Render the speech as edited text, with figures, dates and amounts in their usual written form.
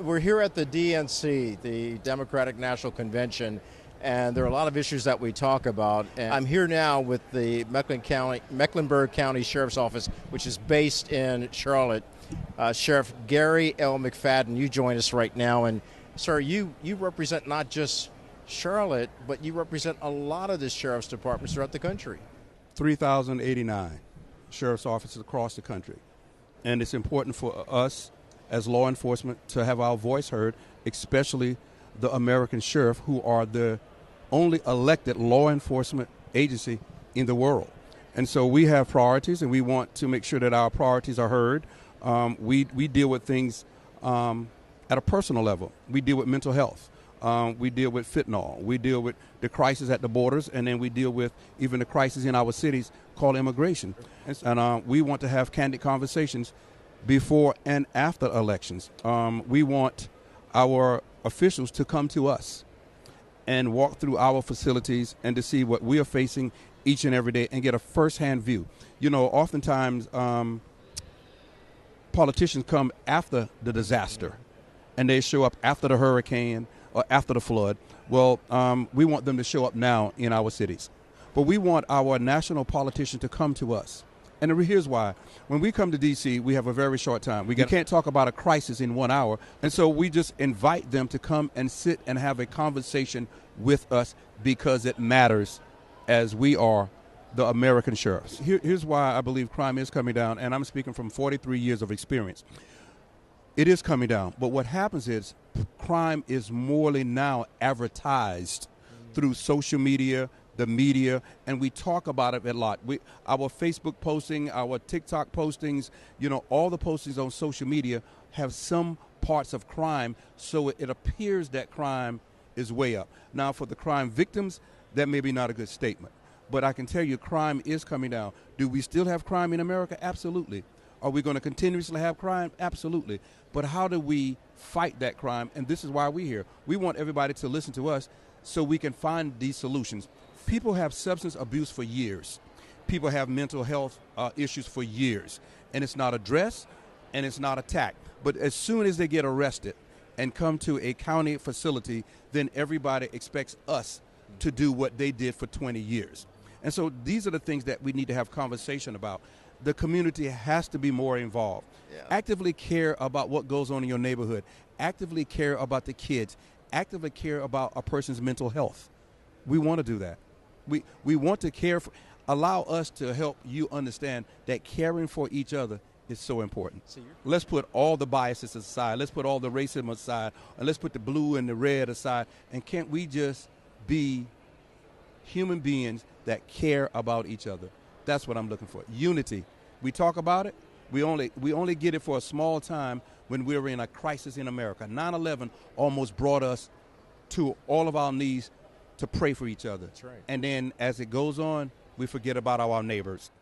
We're here at the DNC, the Democratic National Convention, and there are a lot of issues that we talk about. And I'm here now with the Mecklenburg County Sheriff's Office, which is based in Charlotte. Sheriff Gary L. McFadden, you join us right now. And, sir, you represent not just Charlotte, but you represent a lot of the sheriff's departments throughout the country. 3,089 sheriff's offices across the country. And it's important for us as law enforcement to have our voice heard, especially the American sheriff, who are the only elected law enforcement agency in the world. And so we have priorities, and we want to make sure that our priorities are heard. We deal with things at a personal level. We deal with mental health. We deal with fentanyl. We deal with the crisis at the borders, and then we deal with even the crisis in our cities called immigration. And we want to have candid conversations before and after elections. We want our officials to come to us and walk through our facilities and to see what we are facing each and every day and get a first-hand view. You know, oftentimes politicians come after the disaster, and they show up after the hurricane or after the flood. Well, we want them to show up now in our cities. But we want our national politicians to come to us. And here's why. When we come to D.C., we have a very short time. We can't talk about a crisis in 1 hour. And so we just invite them to come and sit and have a conversation with us because it matters, as we are the American sheriffs. Here's why I believe crime is coming down, and I'm speaking from 43 years of experience. It is coming down. But what happens is crime is morely now advertised through social media, the media, and we talk about it a lot. Our Facebook posting, our TikTok postings, you know, all the postings on social media have some parts of crime, so it appears that crime is way up. Now, for the crime victims, that may be not a good statement, but I can tell you crime is coming down. Do we still have crime in America? Absolutely. Are we going to continuously have crime? Absolutely. But how do we fight that crime? And this is why we're here. We want everybody to listen to us so we can find these solutions. People have substance abuse for years. People have mental health issues for years. And it's not addressed and it's not attacked. But as soon as they get arrested and come to a county facility, then everybody expects us to do what they did for 20 years. And so these are the things that we need to have conversation about. The community has to be more involved. Yeah. Actively care about what goes on in your neighborhood. Actively care about the kids. Actively care about a person's mental health. We want to do that. We want to care for, allow us to help you understand that caring for each other is so important. Let's put all the biases aside. Let's put all the racism aside. And let's put the blue and the red aside. And can't we just be human beings that care about each other? That's what I'm looking for. Unity. We talk about it. We only get it for a small time when we're in a crisis in America. 9/11 almost brought us to all of our knees to pray for each other. That's right. And then as it goes on, we forget about our neighbors.